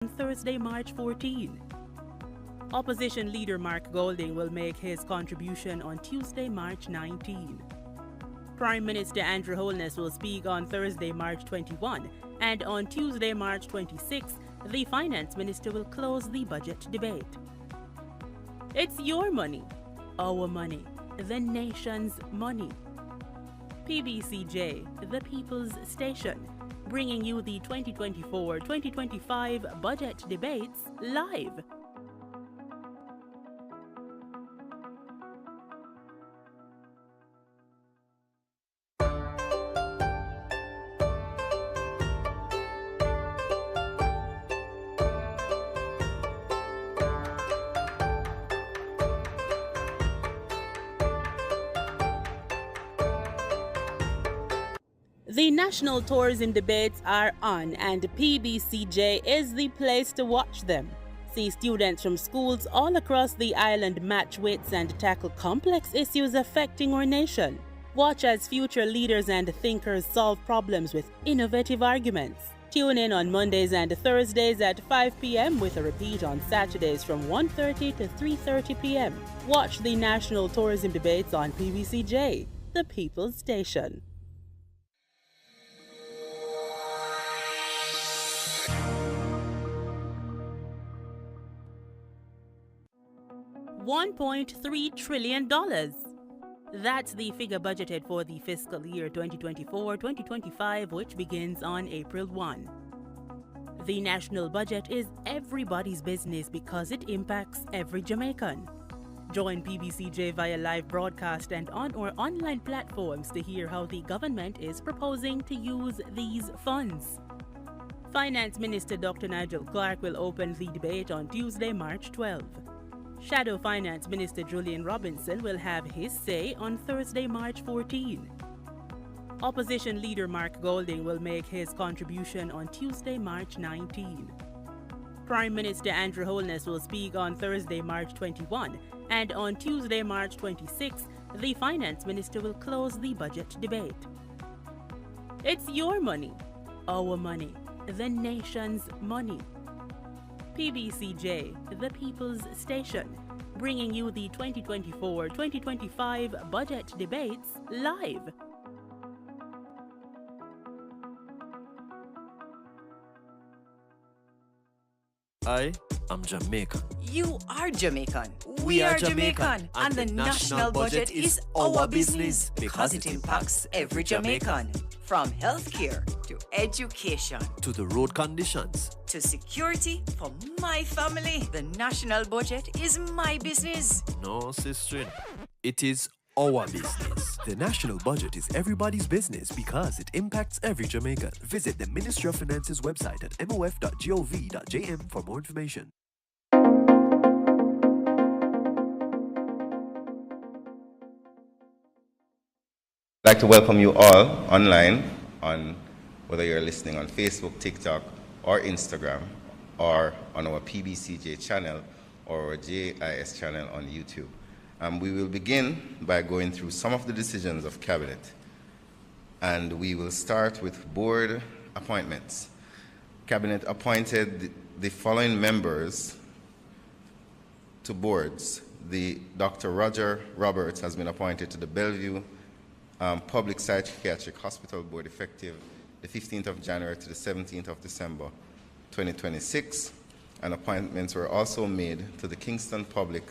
on Thursday, March 14. Opposition leader Mark Golding will make his contribution on Tuesday, March 19. Prime Minister Andrew Holness will speak on Thursday, March 21, and on Tuesday, March 26, the Finance Minister will close the budget debate. It's your money, our money, the nation's money. PBCJ, the People's Station, bringing you the 2024-2025 budget debates live. The national tourism debates are on, and PBCJ is the place to watch them. See students from schools all across the island match wits and tackle complex issues affecting our nation. Watch as future leaders and thinkers solve problems with innovative arguments. Tune in on Mondays and Thursdays at 5 p.m. with a repeat on Saturdays from 1:30 to 3:30 p.m. Watch the national tourism debates on PBCJ, the People's Station. $1.3 trillion. That's the figure budgeted for the fiscal year 2024-2025, which begins on April 1. The national budget is everybody's business because it impacts every Jamaican. Join PBCJ via live broadcast and on our online platforms to hear how the government is proposing to use these funds. Finance Minister Dr. Nigel Clark will open the debate on Tuesday, March 12. Shadow Finance Minister Julian Robinson will have his say on Thursday, March 14. Opposition leader Mark Golding will make his contribution on Tuesday, March 19. Prime Minister Andrew Holness will speak on Thursday, March 21, and on Tuesday, March 26, the Finance Minister will close the budget debate. It's your money, our money, the nation's money. PBCJ, the People's Station, bringing you the 2024-2025 budget debates live. I am Jamaican. You are Jamaican. We are Jamaican. And the national budget is our business because it impacts every Jamaican. From healthcare to education To the road conditions. to security for my family, the national budget is my business. No, sister. It is our business. The national budget is everybody's business because it impacts every Jamaican. Visit the Ministry of Finance's website at mof.gov.jm for more information. I'd like to welcome you all online, on whether you're listening on Facebook, TikTok, or Instagram, or on our PBCJ channel or our JIS channel on YouTube. We will begin by going through some of the decisions of Cabinet. And we will start with board appointments. Cabinet appointed the following members to boards. Dr. Roger Roberts has been appointed to the Bellevue Public Psychiatric Hospital Board effective the 15th of January to the 17th of December 2026. And appointments were also made to the Kingston Public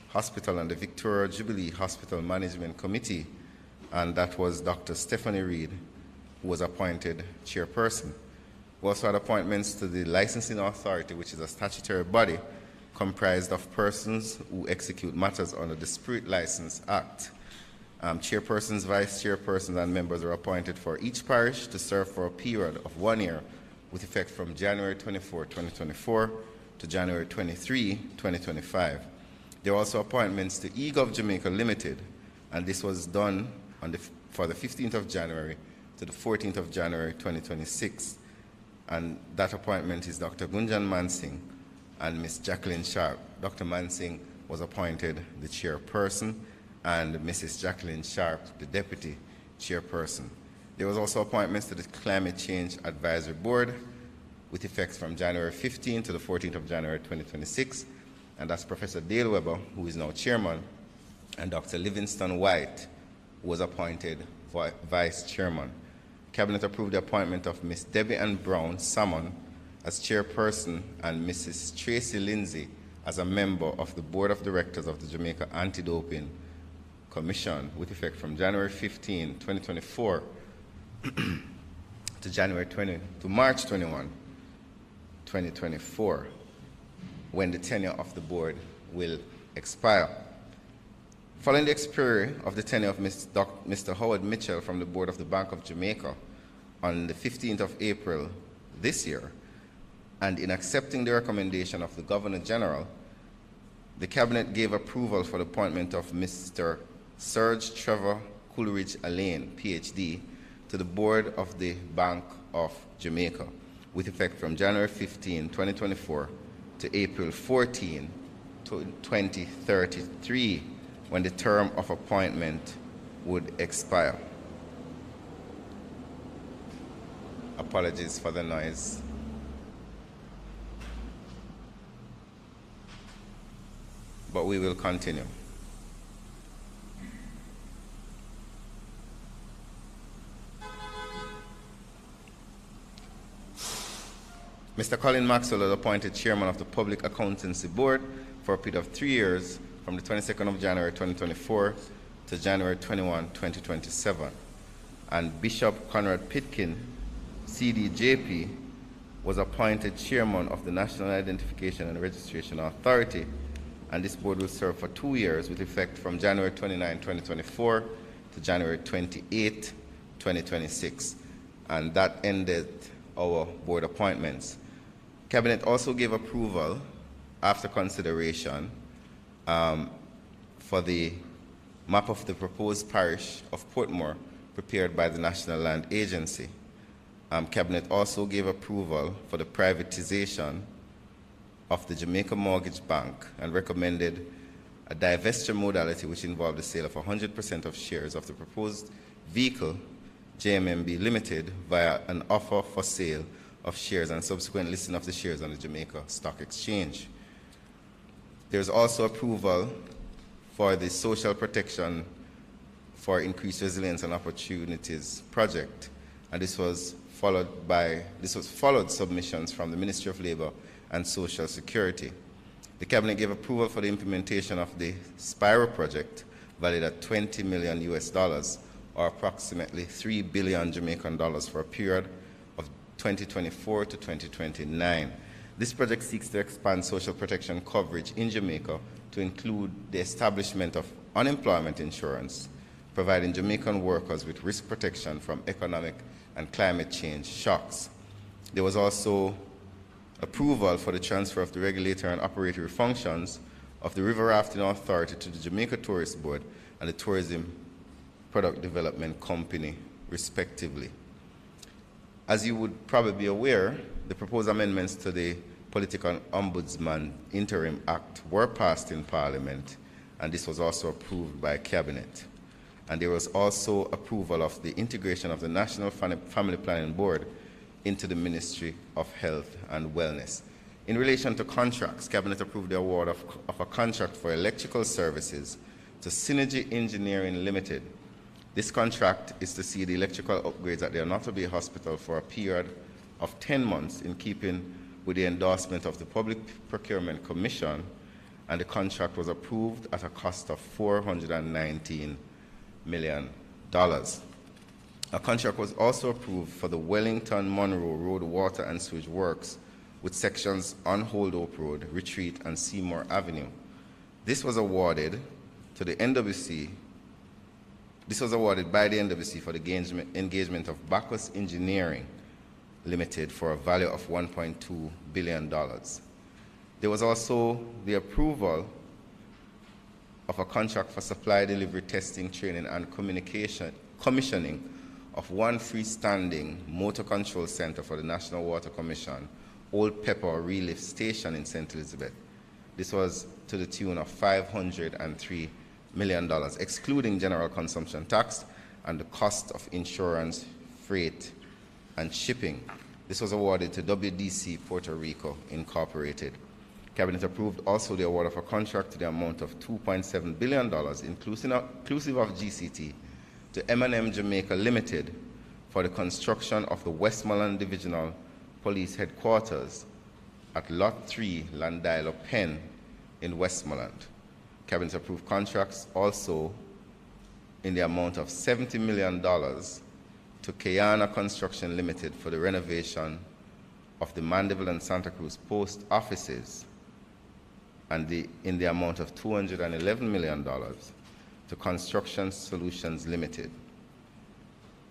Hospital and the Victoria Jubilee Hospital Management Committee, and that was Dr. Stephanie Reed, who was appointed chairperson. We also had appointments to the Licensing Authority, which is a statutory body comprised of persons who execute matters under the Spirit License Act. Chairpersons, vice chairpersons, and members are appointed for each parish to serve for a period of 1 year with effect from January 24, 2024 to January 23, 2025. There are also appointments to eGov Jamaica Limited, and this was done for the 15th of January to the 14th of January 2026. And that appointment is Dr. Gunjan Mansingh and Ms. Jacqueline Sharp. Dr. Mansingh was appointed the chairperson, and Mrs. Jacqueline Sharp, the deputy chairperson. There was also appointments to the Climate Change Advisory Board, with effects from January 15 to the 14th of January 2026. And that's Professor Dale Weber, who is now chairman, and Dr. Livingston White, who was appointed vice chairman. Cabinet approved the appointment of Ms. Debbie Ann Brown Salmon as chairperson and Mrs. Tracy Lindsay as a member of the Board of Directors of the Jamaica Anti-Doping Commission with effect from January 15, 2024 to March 21, 2024, when the tenure of the board will expire. Following the expiry of the tenure of Mr. Howard Mitchell from the board of the Bank of Jamaica on the 15th of April this year, and in accepting the recommendation of the Governor General, the Cabinet gave approval for the appointment of Mr. Serge Trevor Coleridge Alain, PhD, to the board of the Bank of Jamaica, with effect from January 15, 2024 to April 14, 2033, when the term of appointment would expire. Apologies for the noise. But we will continue. Mr. Colin Maxwell was appointed chairman of the Public Accountancy Board for a period of 3 years from the 22nd of January 2024 to January 21, 2027. And Bishop Conrad Pitkin, CDJP, was appointed chairman of the National Identification and Registration Authority, and this board will serve for 2 years with effect from January 29, 2024 to January 28, 2026. And that ended our board appointments. Cabinet also gave approval after consideration for the map of the proposed parish of Portmore prepared by the National Land Agency. Cabinet also gave approval for the privatization of the Jamaica Mortgage Bank and recommended a divestiture modality which involved the sale of 100% of shares of the proposed vehicle, JMMB Limited, via an offer for sale of shares and subsequent listing of the shares on the Jamaica Stock Exchange. There's also approval for the Social Protection for Increased Resilience and Opportunities project, and this was followed submissions from the Ministry of Labor and Social Security. The Cabinet gave approval for the implementation of the Spiro project, valued at $20 million US, or approximately 3 billion Jamaican dollars for a period of 2024 to 2029. This project seeks to expand social protection coverage in Jamaica to include the establishment of unemployment insurance, providing Jamaican workers with risk protection from economic and climate change shocks. There was also approval for the transfer of the regulatory and operatory functions of the River Rafting Authority to the Jamaica Tourist Board and the Tourism Product Development Company, respectively. As you would probably be aware, the proposed amendments to the Political Ombudsman Interim Act were passed in Parliament, and this was also approved by Cabinet. And there was also approval of the integration of the National Family Planning Board into the Ministry of Health and Wellness. In relation to contracts, Cabinet approved the award of a contract for electrical services to Synergy Engineering Limited. This contract is to see the electrical upgrades at the Another Bay Hospital for a period of 10 months in keeping with the endorsement of the Public Procurement Commission, and the contract was approved at a cost of $419 million. A contract was also approved for the Wellington Monroe Road Water and Sewage Works with sections on Hold Hope Road, Retreat, and Seymour Avenue. This was awarded to the NWC. This was awarded by the NWC for the engagement of Bacchus Engineering Limited for a value of $1.2 billion. There was also the approval of a contract for supply, delivery, testing, training, and commissioning of one freestanding motor control center for the National Water Commission, Old Pepper Relief Station in St. Elizabeth. This was to the tune of $503 million, excluding general consumption tax and the cost of insurance, freight, and shipping. This was awarded to WDC Puerto Rico Incorporated. Cabinet approved also the award of a contract to the amount of $2.7 billion, inclusive of GCT, to M&M Jamaica Limited for the construction of the Westmoreland Divisional Police Headquarters at Lot 3, Landilo Pen in Westmoreland. Cabinet approved contracts also in the amount of $70 million to Kayana Construction Limited for the renovation of the Mandeville and Santa Cruz post offices, and in the amount of $211 million to Construction Solutions Limited.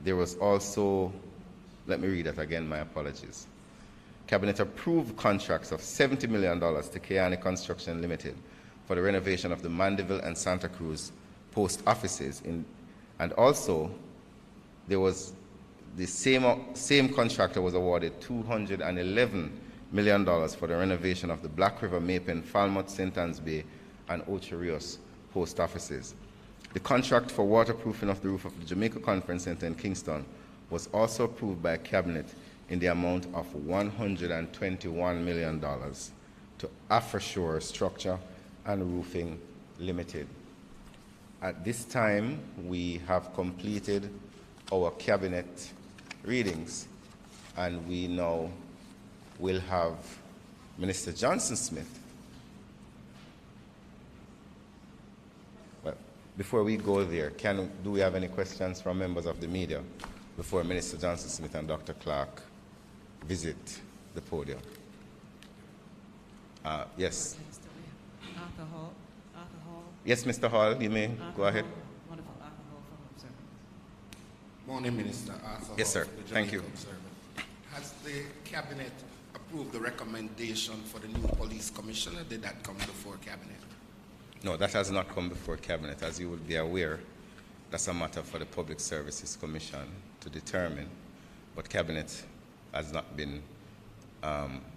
There was also, let me read that again, my apologies. Cabinet approved contracts of $70 million to Kayana Construction Limited for the renovation of the Mandeville and Santa Cruz post offices, and also there was the same contractor was awarded $211 million for the renovation of the Black River, Mapen, Falmouth, St. Anne's Bay, and Ocho Rios post offices. The contract for waterproofing of the roof of the Jamaica Conference Center in Kingston was also approved by Cabinet in the amount of $121 million to Afrashore Structure and Roofing Limited. At this time, we have completed our Cabinet readings, and we now will have Minister Johnson Smith. Well, before we go there, do we have any questions from members of the media before Minister Johnson Smith and Dr. Clark visit the podium? Yes. Arthur Hall. Yes, Mr. Hall, you may go ahead. Wonderful. Arthur Hall from Observer. Morning, Minister. Arthur Yes, Hall sir. from the Thank Jamaica you. Observer. Has the Cabinet approved the recommendation for the new police commissioner? Did that come before Cabinet? No, that has not come before Cabinet. As you would be aware, that's a matter for the Public Services Commission to determine, but Cabinet has not been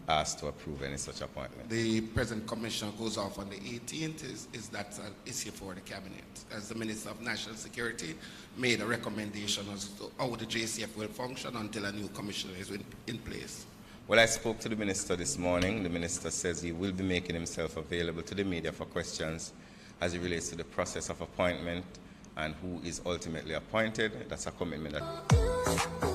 asked to approve any such appointment. The present commissioner goes off on the 18th. Is that an issue for the Cabinet? As the Minister of National Security made a recommendation as to how the JCF will function until a new commissioner is in place. Well, I spoke to the Minister this morning. The Minister says he will be making himself available to the media for questions as it relates to the process of appointment and who is ultimately appointed. That's a commitment that